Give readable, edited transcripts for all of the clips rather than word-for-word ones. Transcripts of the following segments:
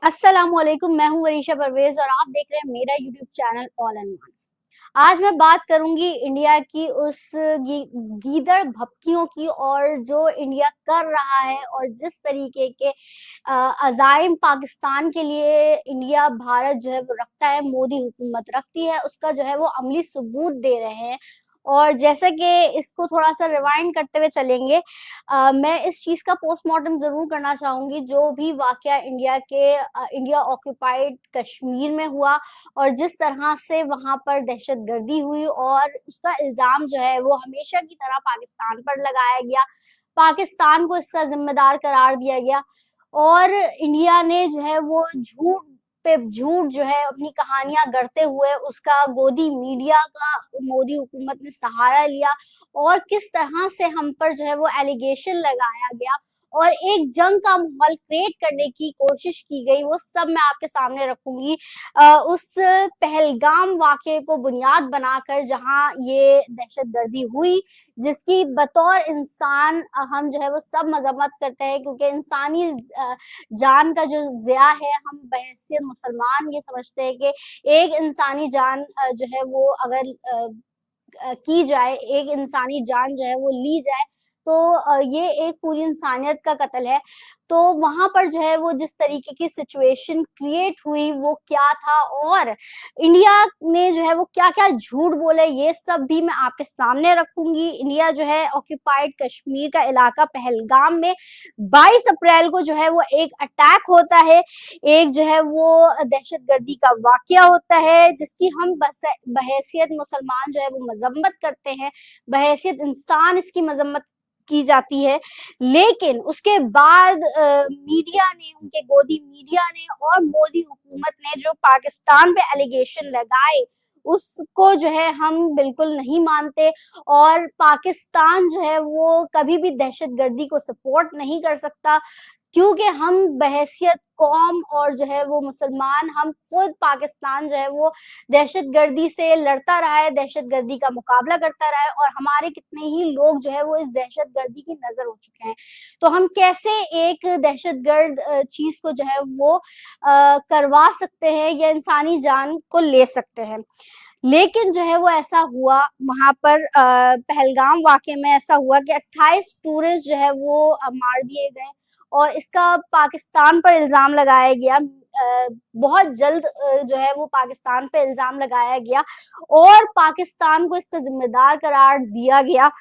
अस्सलामुअलैकुम, मैं हूँ वरीशा परवेज़ और आप देख रहे हैं मेरा YouTube channel all in one. आज मैं बात करूँगी इंडिया की उस गीदड़ भभकियों की और जो इंडिया कर रहा है और जिस तरीके के अज़ाइम पाकिस्तान के लिए इंडिया, भारत जो है वो रखता है, मोदी हुकूमत रखती है, उसका जो है वो अमली सबूत दे रहे हैं। और जैसे कि इसको थोड़ा-सा रिवाइंड करते हुए चलेंगे मैं इस चीज़ का पोस्टमार्टम ज़रूर करना चाहूँगी, जो भी वाक़या इंडिया ऑक्यूपाइड कश्मीर में हुआ और जिस तरह से वहाँ पर दहशतगर्दी हुई और उसका इल्ज़ाम जो है वो हमेशा की तरह पाकिस्तान पर लगाया गया। पाकिस्तान को इसका ज़िम्मेदार करार दिया गया और इंडिया ने जो है वो झूठ पे झूठ जो है अपनी कहानियाँ गढ़ते हुए उसका गोदी मीडिया का मोदी हुकूमत ने सहारा लिया और किस तरह से हम पर जो है वो एलिगेशन लगाया गया और एक जंग का माहौल क्रिएट करने की कोशिश की गई, वो सब मैं आपके सामने रखूँगी। उस पहलगाम वाक़ये को बुनियाद बनाकर जहाँ ये दहशतगर्दी हुई, जिसकी बतौर इंसान हम जो है वो सब मज़म्मत करते हैं क्योंकि इंसानी जान का जो ज़िया है, हम बहैसियत मुसलमान ये समझते हैं कि एक इंसानी जान जो है वो अगर की जाए, एक इंसानी जान जो है वो ली जाए, तो ये एक पूरी इंसानियत का कत्ल है। तो वहाँ पर जो है वो जिस तरीके की सिचुएशन क्रिएट हुई, वो क्या था और इंडिया ने जो है वो क्या-क्या झूठ बोले, ये सब भी मैं आपके सामने रखूँगी। इंडिया जो है ऑक्यूपाइड कश्मीर का इलाका पहलगाम में 22 अप्रैल को जो है वो एक अटैक होता है, एक जो है वो दहशतगर्दी का वाक़या होता है, जिसकी हम बहैसियत मुसलमान जो है वो मज़म्मत करते हैं, बहैसियत इंसान इसकी मज़म्मत की जाती है। लेकिन उसके बाद मीडिया ने, उनके गोदी मीडिया ने और मोदी हुकूमत ने जो पाकिस्तान पे एलिगेशन लगाए, उसको जो है हम बिल्कुल नहीं मानते और पाकिस्तान जो है वो कभी भी दहशतगर्दी को सपोर्ट नहीं कर सकता। क्योंकि हम बहैसियत कौम और जो है वो मुसलमान हम खुद पाकिस्तान जो है वो दहशतगर्दी से लड़ता रहा है, दहशतगर्दी का मुकाबला करता रहा है और हमारे कितने ही लोग जो है वो इस दहशतगर्दी की नज़र हो चुके हैं। तो हम कैसे एक दहशतगर्द चीज़ को जो है वो करवा सकते हैं या इंसानी जान को ले सकते हैं। लेकिन जो है वो ऐसा हुआ वहाँ पर पहलगाम वाक़ये में ऐसा हुआ कि 28 टूरिस्ट जो है वो मार दिए गए और इसका पाकिस्तान पर इल्ज़ाम लगाया गया। बहुत जल्द जो है वो पाकिस्तान पे इल्ज़ाम लगाया गया और पाकिस्तान को इसका ज़िम्मेदार करार दिया गया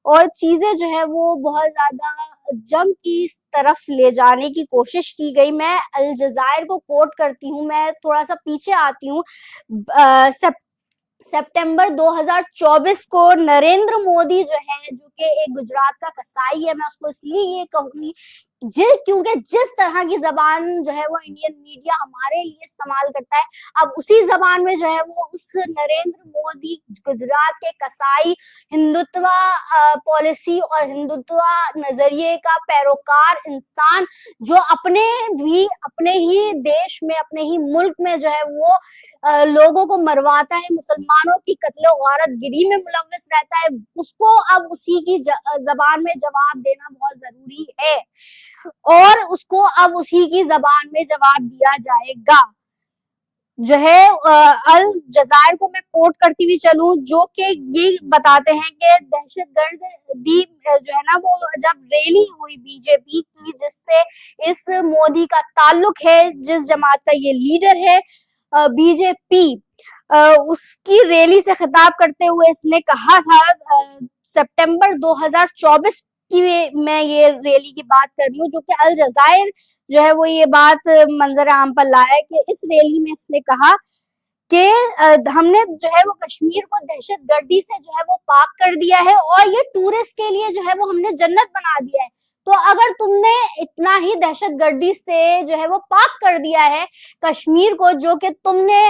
और चीज़ें जो है वो बहुत ज़्यादा जंग की इस तरफ ले जाने की कोशिश की गई। मैं अल जज़ायर को कोट करती हूँ, मैं थोड़ा-सा पीछे आती हूँ। सेप सितंबर 2024 को नरेंद्र मोदी जो है, जो कि एक गुजरात का कसाई है, मैं उसको इसलिए ये कहूँगी क्योंकि जिस तरह की ज़बान जो है वो इंडियन मीडिया हमारे लिए इस्तेमाल करता है, अब उसी ज़बान में जो है वो उस नरेंद्र मोदी गुजरात के कसाई हिंदुत्व पॉलिसी और हिंदुत्व नज़रिए का पैरोकार इंसान जो अपने ही देश में, अपने ही मुल्क में जो है वो लोगों को मरवाता है, मुसलमानों की कत्ल-ओ-गारतगिरी में मुलव्वस रहता है, उसको अब उसी की ज़बान में जवाब देना बहुत ज़रूरी है और उसको अब उसी की ज़बान में जवाब दिया जाएगा। जो है अल जज़ायर को मैं कोट करती हुई चलूँ, जो कि ये बताते हैं कि दहशतगर्दी जो है ना वो जब रैली हुई बीजेपी की, जिससे इस मोदी का ताल्लुक है, जिस जमात का ये लीडर है बीजेपी, उसकी रैली से खिताब करते हुए इसने कहा था सितंबर 2024 की मैं ये रैली की बात कर रही हूँ, जो कि अल जज़ायर जो है वो ये बात मंजर आम पर लाया कि इस रैली में इसने कहा कि हमने जो है वो कश्मीर को दहशतगर्दी से जो है वो पाक कर दिया है और ये टूरिस्ट के लिए जो है वो हमने जन्नत बना दिया है। तो अगर तुमने इतना ही दहशतगर्दी से जो है वो पाक कर दिया है कश्मीर को, जो कि तुमने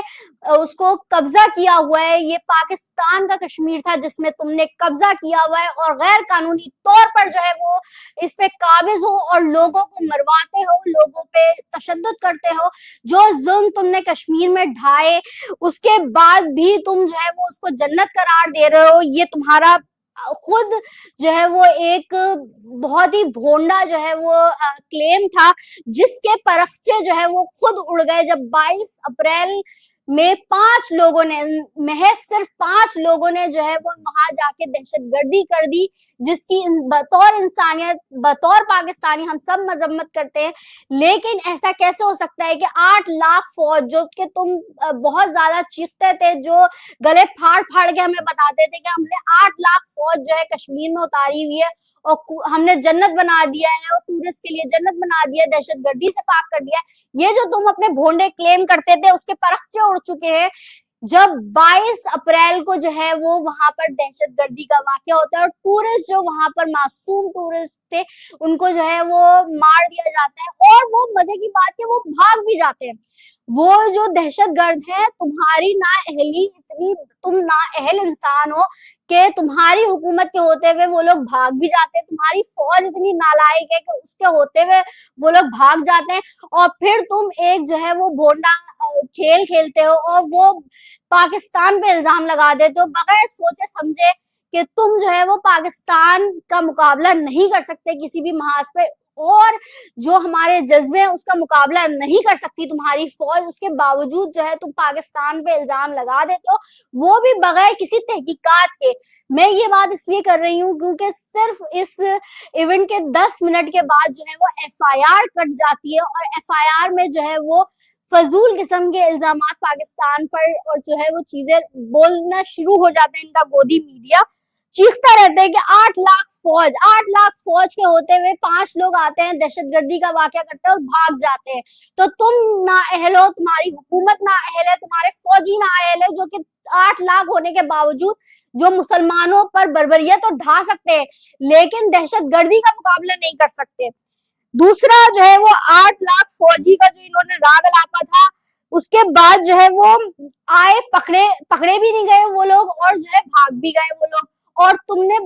उसको कब्जा किया हुआ है, ये पाकिस्तान का कश्मीर था जिसमें तुमने कब्जा किया हुआ है और गैर कानूनी तौर पर जो है वो इस पे काबिज हो और लोगों को मरवाते हो, लोगों पे तशद्दुद करते हो, जो जुल्म तुमने कश्मीर में ढाए उसके बाद भी तुम जो है वो उसको जन्नत करार दे रहे हो, ये तुम्हारा खुद जो है वो एक बहुत ही भोंडा जो है वो क्लेम था, जिसके परखचे जो है वो खुद उड़ गए जब 22 अप्रैल में 5 लोगों ने, महज सिर्फ 5 लोगों ने जो है वो वहां जाके दहशतगर्दी कर दी, जिसकी बतौर इंसानियत, बतौर पाकिस्तानी हम सब मजम्मत करते हैं। लेकिन ऐसा कैसे हो सकता है कि 8 लाख फौज, जो कि तुम बहुत ज्यादा चीखते थे, जो गले फाड़ फाड़ के हमें बताते थे कि हमने 8 लाख फौज जो है कश्मीर में उतारी हुई है और हमने जन्नत बना दिया है और टूरिस्ट के लिए जन्नत बना दिया है, दहशतगर्दी से पाक कर दिया है, ये जो तुम अपने भोंडे क्लेम करते थे उसके परखचे उड़ चुके हैं। जब 22 अप्रैल को जो है वो वहां पर दहशतगर्दी का वाकया होता है और टूरिस्ट, जो वहां पर मासूम टूरिस्ट थे, उनको जो है वो मार दिया जाता है, और वो मजे की बात है वो भाग भी जाते हैं। वो जो दहशतगर्द है, तुम्हारी नाअहली इतनी, तुम नाअहल इंसान हो कि तुम्हारी हुकूमत के होते हुए वो लोग भाग भी जाते हैं, तुम्हारी फौज इतनी नालायक है कि उसके होते हुए वो लोग भाग जाते हैं, और फिर तुम एक जो है वो भोंडा खेल खेलते हो और वो पाकिस्तान पे इल्जाम लगा देते हो बगैर सोचे समझे कि तुम जो है वो पाकिस्तान का मुकाबला नहीं कर सकते किसी भी महाज पे, और जो हमारे जज्बे हैं उसका मुकाबला नहीं कर सकती तुम्हारी फौज, उसके बावजूद जो है तुम पाकिस्तान पे इल्जाम लगा देते हो, वो भी बगैर किसी तहकीकात के। मैं ये बात इसलिए कर रही हूँ क्योंकि सिर्फ इस इवेंट के 10 मिनट के बाद जो है वो एफआईआर कट जाती है, और एफआईआर में जो है वो फजूल किस्म के इल्जामात पाकिस्तान पर और जो है वो चीजें बोलना शुरू हो जाते हैं। इनका गोदी मीडिया चीखता रहता है कि 8 लाख फौज के होते हुए 5 लोग आते हैं, दहशतगर्दी का वाकया करते हैं और भाग जाते हैं, तो तुम नाअहल हो, तुम्हारी हुकूमत नाअहल है, तुम्हारे फौजी नाअहल है, जो कि 8 लाख होने के बावजूद जो मुसलमानों पर बर्बरियत तो ढा सकते हैं लेकिन दहशतगर्दी का मुकाबला नहीं कर सकते। दूसरा जो है वो 8 लाख फौजी का जो इन्होंने राग अलापा था, उसके बाद जो है वो आए, पकड़े पकड़े भी नहीं गए वो लोग, और जो है भाग भी गए वो लोग, और तुमने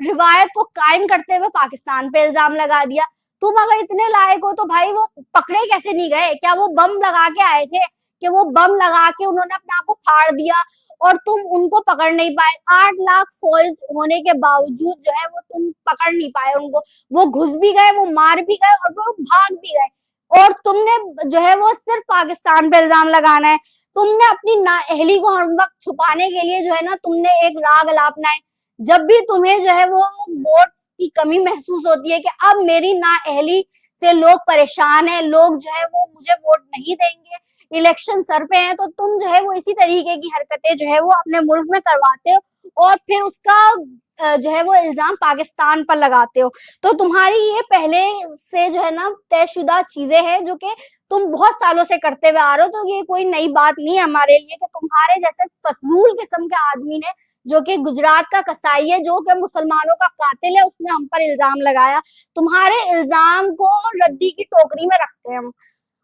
रिवायत को कायम करते हुए पाकिस्तान पे इल्जाम लगा दिया। तुम अगर इतने लायक हो तो भाई वो पकड़े कैसे नहीं गए? क्या वो बम लगा के आए थे कि वो बम लगा के उन्होंने अपने आप को फाड़ दिया और तुम उनको पकड़ नहीं पाए? 8 लाख फौज होने के बावजूद जो है वो तुम पकड़ नहीं पाए उनको, वो घुस भी गए, वो मार भी गए और वो भाग भी गए, और तुमने जो है वो सिर्फ पाकिस्तान पे इल्जाम लगाना है। तुमने अपनी नाअहली को हर वक्त छुपाने के लिए जो है ना, तुमने एक राग अलापना है। जब भी तुम्हें जो है वो वोट की कमी महसूस होती है कि अब मेरी नाअहली से लोग परेशान हैं, लोग जो है वो मुझे वोट नहीं देंगे, इलेक्शन सर पे है, तो तुम जो है वो इसी तरीके की हरकतें जो है वो अपने मुल्क में करवाते हो और फिर उसका जो है वो इल्जाम पाकिस्तान पर लगाते हो। तो तुम्हारी ये पहले से जो है ना तयशुदा चीजें हैं जो कि तुम बहुत सालों से करते हुए आ रहे हो, तो ये कोई नई बात नहीं है हमारे लिए कि तुम्हारे जैसे फजूल किस्म के आदमी ने, जो कि गुजरात का कसाई है, जो कि मुसलमानों का कातिल है, उसने हम पर इल्जाम लगाया। तुम्हारे इल्जाम को रद्दी की टोकरी में रखते हैं हम।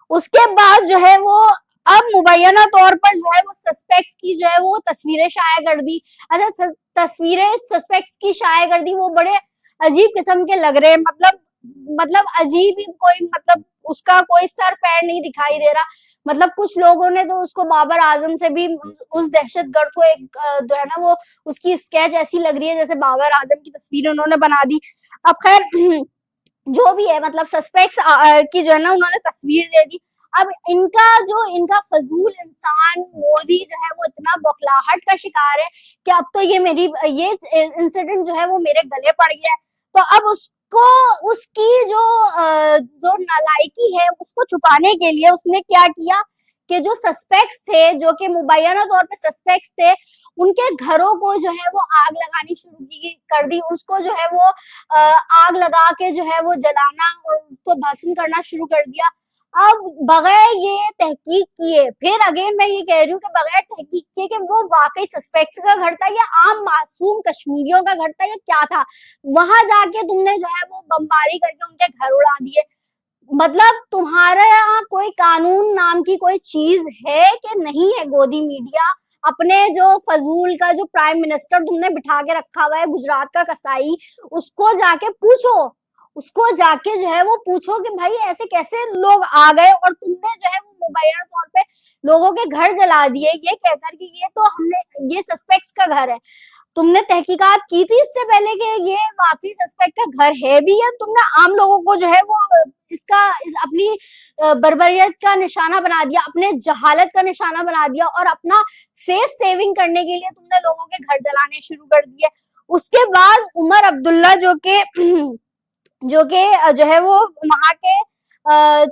उसके बाद जो है वो अब मुबैना तौर पर जो है वो सस्पेक्ट्स की जो है वो तस्वीरें शाया कर दी। अच्छा, तस्वीरें सस्पेक्ट्स की शाया कर दी, वो बड़े अजीब किस्म के लग रहे हैं, मतलब अजीब ही, कोई मतलब उसका कोई सर पैर नहीं दिखाई दे रहा। मतलब कुछ लोगों ने तो उसको बाबर आजम से भी, उस दहशतगर्द को एक जो है ना वो उसकी स्केच ऐसी लग रही है जैसे बाबर आजम की तस्वीर उन्होंने बना दी। अब खैर जो भी है, मतलब सस्पेक्ट्स की जो है ना उन्होंने तस्वीर दे दी। अब इनका फजूल इंसान मोदी जो है वो इतना बौखलाहट का शिकार है कि अब तो ये इंसिडेंट जो है वो मेरे गले पड़ गया है, तो अब उसको, उसकी जो नालायकी है उसको छुपाने के लिए उसने क्या किया कि जो सस्पेक्ट्स थे, जो कि मुबैना तौर पे सस्पेक्ट्स थे, उनके घरों को जो है वो आग लगानी शुरू कर दी, उसको जो है वो आग लगा के जो है वो जलाना और उसको भस्म करना शुरू कर दिया। अब बगैर ये तहकीक किए, फिर अगेन मैं ये कह रही हूँ कि बगैर तहकीक किए कि वो वाकई सस्पेक्ट्स का घर था या आम मासूम कश्मीरियों का घर था या क्या था, वहां जाके तुमने जो है वो बमबारी करके उनके घर उड़ा दिए। मतलब तुम्हारे यहाँ कोई कानून नाम की कोई चीज है कि नहीं है? गोदी मीडिया अपने जो फजूल का जो प्राइम मिनिस्टर तुमने बिठा के रखा हुआ है, गुजरात का कसाई, उसको जाके पूछो, उसको जाके जो है वो पूछो कि भाई ऐसे कैसे लोग आ गए और तुमने जो है वो मुबैना तौर पे लोगों के घर जला दिए ये कहकर कि ये तो हमने, ये सस्पेक्ट्स का घर है। तुमने तहकीकात की थी इससे पहले कि ये वाकई सस्पेक्ट का घर है भी, या तुमने आम लोगों को जो है वो अपनी बर्बरियत का निशाना बना दिया, अपने जहालत का निशाना बना दिया, और अपना फेस सेविंग करने के लिए तुमने लोगों के घर जलाने शुरू कर दिए। उसके बाद उमर अब्दुल्ला जो के जो है वो वहां के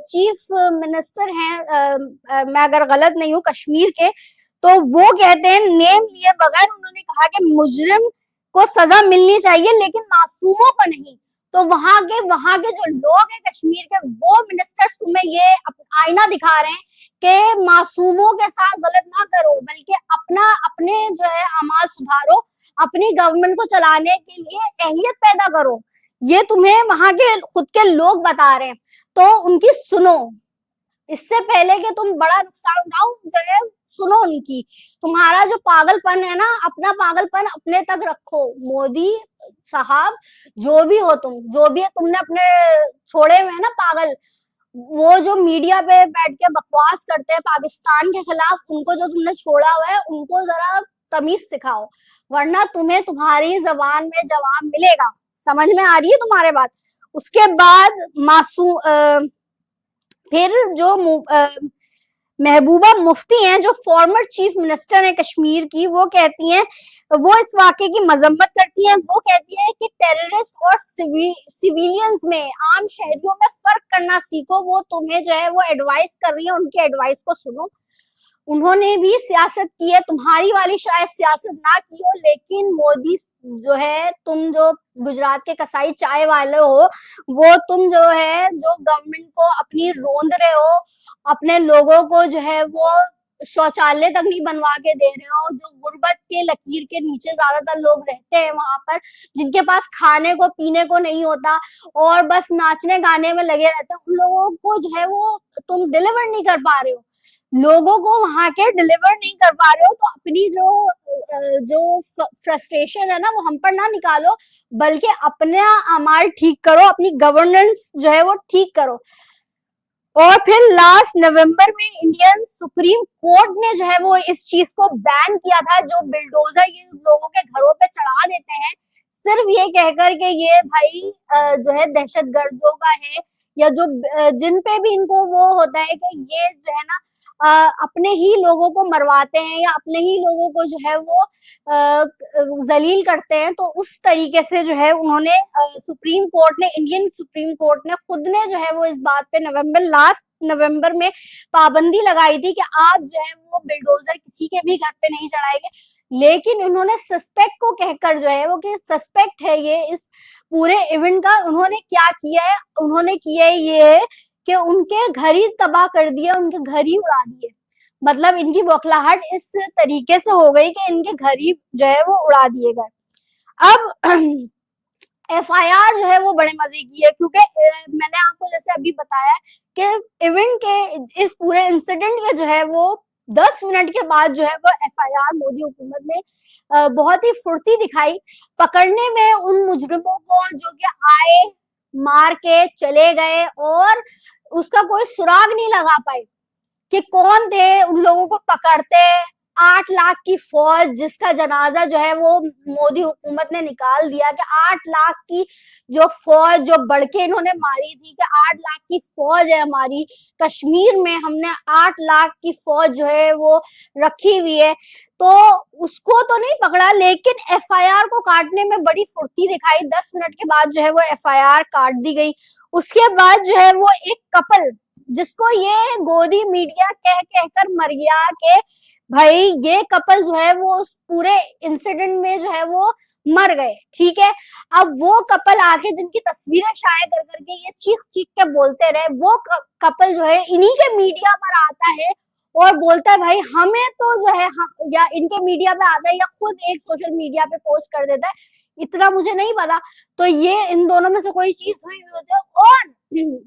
चीफ मिनिस्टर हैं, मैं अगर गलत नहीं हूँ कश्मीर के, तो वो कहते हैं नेम लिए बगैर, उन्होंने कहा कि मुजरिम को सजा मिलनी चाहिए लेकिन मासूमों को नहीं। तो वहां के जो लोग हैं कश्मीर के, वो मिनिस्टर्स तुम्हें ये आईना दिखा रहे हैं कि मासूमों के साथ गलत ना करो, बल्कि अपने जो है अमाल सुधारो, अपनी गवर्नमेंट को चलाने के लिए अहलियत पैदा करो। ये तुम्हें वहां के खुद के लोग बता रहे हैं, तो उनकी सुनो। इससे पहले कि तुम बड़ा नुकसान उठाओ, जो है सुनो उनकी। तुम्हारा जो पागलपन है ना, अपना पागलपन अपने तक रखो। मोदी साहब, जो भी हो तुम, जो भी है तुमने अपने छोड़े हुए हैं ना पागल, वो जो मीडिया पे बैठ के बकवास करते हैं पाकिस्तान के खिलाफ, उनको जो तुमने छोड़ा हुआ है, उनको जरा तमीज सिखाओ, वरना तुम्हें तुम्हारी जबान में जवाब मिलेगा। समझ में आ रही है तुम्हारे बात? उसके बाद फिर जो महबूबा मुफ्ती हैं, जो फॉर्मर चीफ मिनिस्टर है कश्मीर की, वो कहती हैं, वो इस वाक़े की मजम्मत करती हैं। वो कहती है कि टेररिस्ट और सिविलियंस में, आम शहरियों में फर्क करना सीखो। वो तुम्हें जो है वो एडवाइस कर रही है, उनकी एडवाइस को सुनो। उन्होंने भी सियासत की है, तुम्हारी वाली शायद सियासत ना की हो, लेकिन मोदी जो है, तुम जो गुजरात के कसाई चाय वाले हो, वो तुम जो है जो गवर्नमेंट को अपनी रोंद रहे हो, अपने लोगों को जो है वो शौचालय तक नहीं बनवा के दे रहे हो, जो गुर्बत के लकीर के नीचे ज्यादातर लोग रहते हैं वहां पर, जिनके पास खाने को पीने को नहीं होता और बस नाचने गाने में लगे रहते हैं, उन लोगों को जो है वो तुम डिलीवर नहीं कर पा रहे हो, लोगों को वहां के डिलीवर नहीं कर पा रहे हो। तो अपनी जो फ्रस्ट्रेशन है ना, वो हम पर ना निकालो, बल्कि अपना अमाल ठीक करो, अपनी गवर्नेंस जो है वो ठीक करो। और फिर लास्ट नवंबर में इंडियन सुप्रीम कोर्ट ने जो है वो इस चीज को बैन किया था, जो बिल्डोजर ये लोगों के घरों पे चढ़ा देते हैं, सिर्फ ये कहकर के ये भाई जो है दहशत गर्दों का है, या जो जिन पे भी इनको वो होता है कि ये जो है ना अपने ही लोगों को मरवाते हैं, या अपने ही लोगों को जो है वो जलील करते हैं। तो उस तरीके से जो है उन्होंने सुप्रीम कोर्ट ने, इंडियन सुप्रीम कोर्ट ने खुद ने जो है वो इस बात पे लास्ट नवंबर में पाबंदी लगाई थी कि आप जो है वो बिल्डोजर किसी के भी घर पे नहीं चढ़ाएंगे। लेकिन उन्होंने सस्पेक्ट को कहकर जो है वो कि सस्पेक्ट है ये इस पूरे इवेंट का, उन्होंने क्या किया है, उन्होंने किया है ये कि उनके घर ही तबाह कर दिए, उनके घर ही उड़ा दिए। मतलब इनकी बौखलाहट इस तरीके से हो गई कि इनके घर ही जो है वो उड़ा दिए गए। अब एफआईआर जो है वो बड़े मजे की है, क्योंकि मैंने आपको जैसे अभी बताया कि इवेंट के इस पूरे इंसिडेंट के जो है वो 10 मिनट के बाद जो है वो एफआईआर मोदी हुकूमत ने बहुत ही फुर्ती दिखाई पकड़ने में उन मुजरिमों को, जो कि आए, मार के चले गए और उसका कोई सुराग नहीं लगा पाए कि कौन थे, उन लोगों को पकड़ते। 8 लाख की फौज, जिसका जनाजा जो है वो मोदी हुकूमत ने निकाल दिया, कि 8 लाख की जो फौज, जो बड़के इन्होंने मारी थी, कि 8 लाख की फौज है हमारी कश्मीर में, हमने 8 लाख की फौज जो है वो रखी हुई है, तो उसको तो नहीं पकड़ा, लेकिन एफआईआर को काटने में बड़ी फुर्ती दिखाई। 10 मिनट के बाद जो है वो एफआईआर काट दी गई। उसके बाद जो है वो एक कपल, जिसको ये गोदी मीडिया कह कहकर मर गया कि भाई ये कपल जो है वो उस पूरे इंसिडेंट में जो है वो मर गए, ठीक है। अब वो कपल आके जिनकी तस्वीरें शाये कर करके ये चीख चीख के बोलते रहे, वो कपल जो है इन्हीं के मीडिया पर आता है और बोलता है भाई हमें तो जो है या इनके मीडिया पे आता है या खुद एक सोशल मीडिया पे पोस्ट कर देता है, इतना मुझे नहीं पता। तो ये इन दोनों में से कोई चीज हुई होती है, और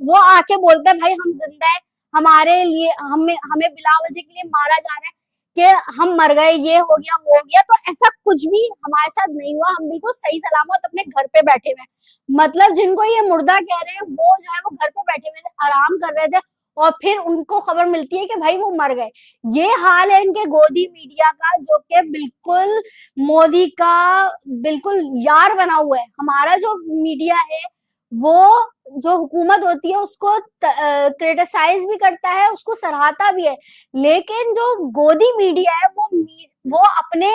वो आके बोलते हैं भाई हम जिंदा है, हमारे लिए हमें बिला वजह के लिए मारा जा रहा है, कि हम मर गए, ये हो गया वो हो गया। तो ऐसा कुछ भी हमारे साथ नहीं हुआ, हम बिल्कुल सही सलामत अपने घर पे बैठे हुए। मतलब जिनको ये मुर्दा कह रहे हैं, वो जो है वो घर पे बैठे हुए थे, आराम कर रहे थे, और फिर उनको खबर मिलती है कि भाई वो मर गए। ये हाल है इनके गोदी मीडिया का, जो कि बिल्कुल मोदी का बिल्कुल यार बना हुआ है। हमारा जो मीडिया है वो जो हुकूमत होती है उसको क्रिटिसाइज भी करता है, उसको सराहता भी है, लेकिन जो गोदी मीडिया है वो अपने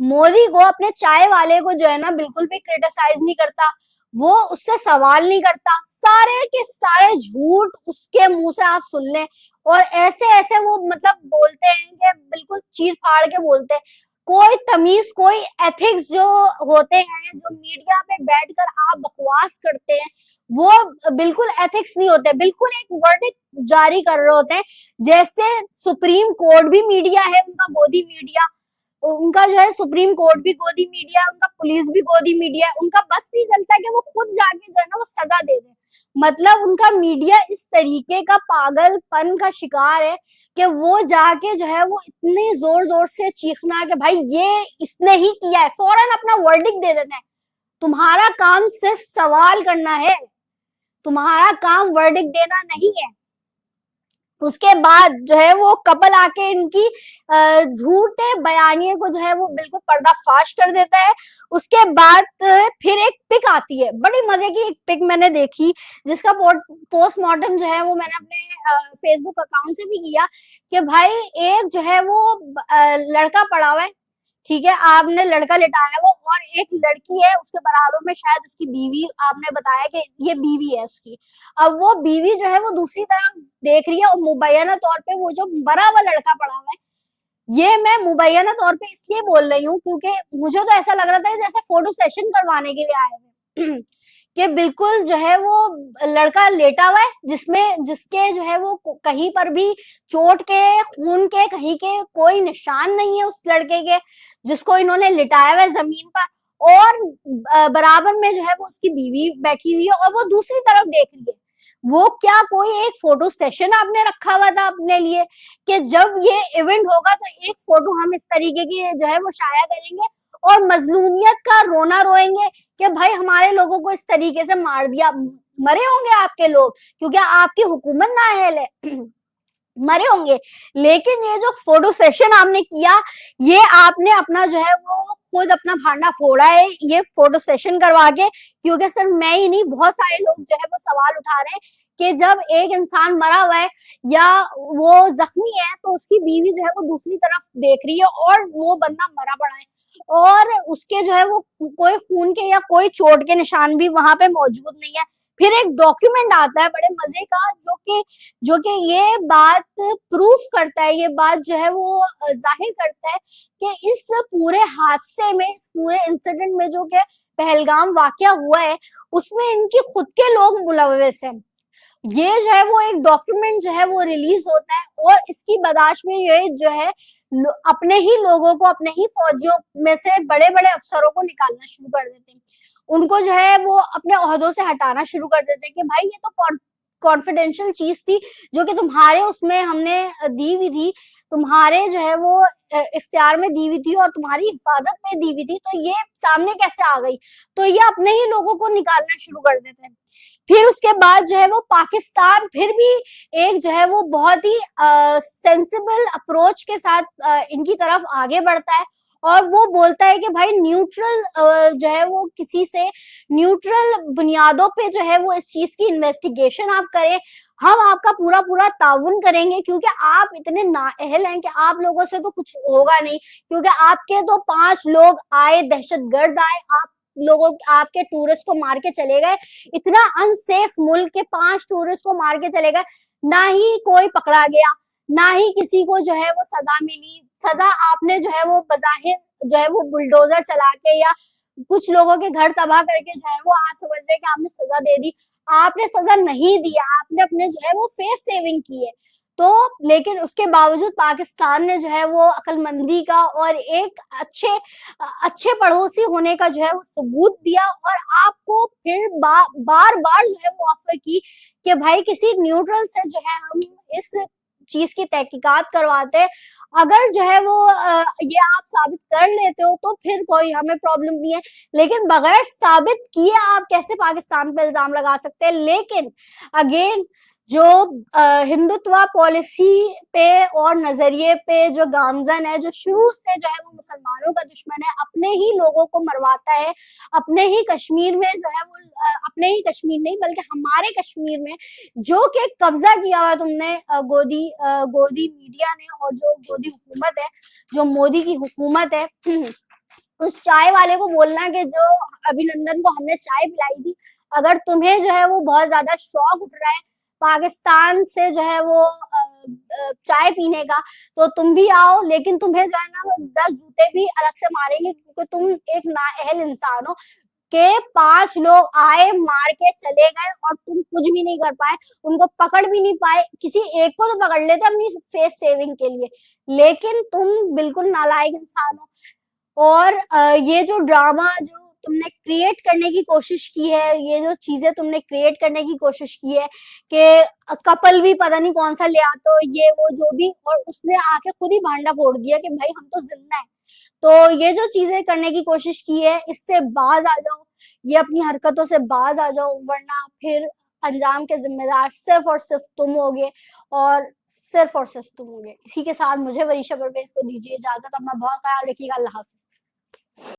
मोदी को, अपने चाय वाले को जो है ना बिल्कुल भी क्रिटिसाइज नहीं करता, वो उससे सवाल नहीं करता, सारे के सारे झूठ उसके मुंह से आप सुन लें। और ऐसे ऐसे वो मतलब बोलते हैं कि बिल्कुल चीर फाड़ के बोलते हैं। कोई तमीज, कोई एथिक्स जो होते हैं, जो मीडिया पे बैठकर आप बकवास करते हैं, वो बिल्कुल एथिक्स नहीं होते, बिल्कुल एक वर्डिक्ट जारी कर रहे होते हैं। जैसे सुप्रीम कोर्ट भी मीडिया है, उनका गोदी मीडिया, उनका जो है सुप्रीम कोर्ट भी गोदी मीडिया है, उनका पुलिस भी गोदी मीडिया है। उनका बस नहीं चलता कि वो खुद जाके जो है ना वो सजा दे दे। मतलब उनका मीडिया इस तरीके का पागलपन का शिकार है कि वो जाके जो है वो इतनी जोर जोर से चीखना कि भाई ये इसने ही किया है, फौरन अपना वर्डिक्ट दे देते हैं। तुम्हारा काम सिर्फ सवाल करना है, तुम्हारा काम वर्डिक्ट देना नहीं है। उसके बाद जो है वो कपल आके इनकी झूठे बयानिए को जो है वो बिल्कुल पर्दाफाश कर देता है। उसके बाद फिर एक पिक आती है, बड़ी मजे की एक पिक मैंने देखी, जिसका पोस्टमार्टम जो है वो मैंने अपने फेसबुक अकाउंट से भी किया, कि भाई एक जो है वो लड़का पड़ा हुआ है, ठीक है, आपने लड़का लिटाया है वो, और एक लड़की है उसके बराबर में, शायद उसकी बीवी, आपने बताया कि ये बीवी है उसकी। अब वो बीवी जो है वो दूसरी तरफ देख रही है, और मुबैना तौर पे वो जो मरा हुआ लड़का पड़ा हुआ है, ये मैं मुबैना तौर पे इसलिए बोल रही हूँ क्योंकि मुझे तो ऐसा लग रहा था जैसे फोटो सेशन करवाने के लिए आए हुए कि बिल्कुल जो है वो लड़का लेटा हुआ है, जिसमें जिसके जो है वो कहीं पर भी चोट के, खून के, कहीं के कोई निशान नहीं है उस लड़के के, जिसको इन्होंने लिटाया हुआ है जमीन पर। और बराबर में जो है वो उसकी बीवी बैठी हुई है, और वो दूसरी तरफ देख रही है। वो क्या कोई एक फोटो सेशन आपने रखा हुआ था अपने लिए, कि जब ये इवेंट होगा तो एक फोटो हम इस तरीके की जो है वो शाया करेंगे और मजलूमियत का रोना रोएंगे कि भाई हमारे लोगों को इस तरीके से मार दिया। मरे होंगे आपके लोग, क्योंकि आपकी हुकूमत नाअहल है, मरे होंगे। लेकिन ये जो फोटो सेशन आपने किया, ये आपने अपना जो है वो खुद अपना भांडा फोड़ा है ये फोटो सेशन करवा के, क्योंकि सिर्फ मैं ही नहीं, बहुत सारे लोग जो है वो सवाल उठा रहे हैं कि जब एक इंसान मरा हुआ है या वो जख्मी है तो उसकी बीवी जो है वो दूसरी तरफ देख रही है और वो बंदा मरा पड़ा है, और उसके जो है वो कोई खून के या कोई चोट के निशान भी वहां पे मौजूद नहीं है। फिर एक डॉक्यूमेंट आता है बड़े मजे का, जो कि ये बात प्रूफ करता है, ये बात जो है वो जाहिर करता है कि इस पूरे हादसे में, इस पूरे इंसिडेंट में जो कि पहलगाम वाकया हुआ है, उसमें इनकी खुद के लोग मुलव्वस हैं। ये जो है वो एक डॉक्यूमेंट जो है वो रिलीज होता है, और इसकी बर्दाश्त में ये जो है अपने ही लोगों को, अपने ही फौजियों में से बड़े बड़े अफसरों को निकालना शुरू कर देते हैं। उनको जो है वो अपने ओहदों से हटाना शुरू कर देते हैं कि भाई ये तो कॉन्फिडेंशियल चीज थी, जो कि तुम्हारे उसमें हमने दी हुई थी, तुम्हारे जो है वो इख्तियार में दी हुई थी और तुम्हारी हिफाजत में दी हुई थी, तो ये सामने कैसे आ गई। तो ये अपने ही लोगों को निकालना शुरू कर देते हैं। फिर उसके बाद जो है वो पाकिस्तान फिर भी एक जो है वो बहुत ही सेंसिबल अप्रोच के साथ इनकी तरफ आगे बढ़ता है, और वो बोलता है कि भाई न्यूट्रल जो है वो किसी से न्यूट्रल बुनियादों पे जो है वो इस चीज की इन्वेस्टिगेशन आप करें, हम आपका पूरा पूरा ताउन करेंगे, क्योंकि आप इतने नाअहल हैं कि आप लोगों से तो कुछ होगा नहीं, क्योंकि आपके तो 5 लोग आए, दहशतगर्द आए, आप लोगों, आपके टूरिस्ट को मार के चले गए, इतना अनसेफ मुल्क के 5 टूरिस्ट को मार के चले गए, ना ही कोई पकड़ा गया, ना ही किसी को जो है वो सजा मिली। सजा आपने जो है वो बजाहिर जो है वो बुलडोजर चला के या कुछ लोगों के घर तबाह करके जो है वो आप समझ रहे हैं कि आपने सजा दे दी, आपने सजा नहीं दिया, आपने अपने जो है वो फेस सेविंग की है। तो लेकिन उसके बावजूद पाकिस्तान ने जो है वो अक्लमंदी का और एक अच्छे पड़ोसी होने का जो है वो सबूत दिया, और आपको फिर बार बार जो है वो ऑफर की कि भाई किसी न्यूट्रल से जो है हम इस चीज की तहकीकात करवाते हैं, अगर जो है वो ये आप साबित कर लेते हो तो फिर कोई हमें प्रॉब्लम नहीं है, लेकिन बगैर साबित किए आप कैसे पाकिस्तान पे इल्जाम लगा सकते हैं। लेकिन अगेन जो हिंदुत्व पॉलिसी पे और नजरिए पे जो गामजन है, जो शुरू से जो है वो मुसलमानों का दुश्मन है, अपने ही लोगों को मरवाता है, अपने ही कश्मीर में जो है वो अपने ही कश्मीर नहीं बल्कि हमारे कश्मीर में जो कि कब्जा किया हुआ तुमने गोदी मीडिया ने और जो गोदी हुकूमत है, जो मोदी की हुकूमत है उस चाय वाले को बोलना कि जो अभिनंदन को हमने चाय पिलाई थी, अगर तुम्हें जो है वो बहुत ज्यादा शौक उठ रहा है पाकिस्तान से जो है वो चाय पीने का, तो तुम भी आओ, लेकिन तुम्हें जो है ना वो 10 जूते भी अलग से मारेंगे क्योंकि तुम एक नाअहल इंसान हो। के 5 लोग आए, मार के चले गए और तुम कुछ भी नहीं कर पाए, उनको पकड़ भी नहीं पाए, किसी एक को तो पकड़ लेते अपनी फेस सेविंग के लिए, लेकिन तुम बिल्कुल नालायक इंसान हो। और ये जो ड्रामा जो तुमने क्रिएट करने की कोशिश की है, ये जो चीजें तुमने क्रिएट करने की कोशिश की है कि कपल भी पता नहीं कौन सा ले आते हो, ये वो जो भी, और उसने आके खुद ही भांडा फोड़ दिया कि भाई हम तो जिंदा है। तो ये जो चीजें करने की कोशिश की है, इससे बाज आ जाओ, ये अपनी हरकतों से बाज आ जाओ, वरना फिर अंजाम के जिम्मेदार सिर्फ और सिर्फ तुम होगे, और सिर्फ तुम होगे। इसी के साथ मुझे वरीशा परवेज को दीजिए इजाजत। अपना बहुत ख्याल रखिएगा। अल्लाह हाफिज।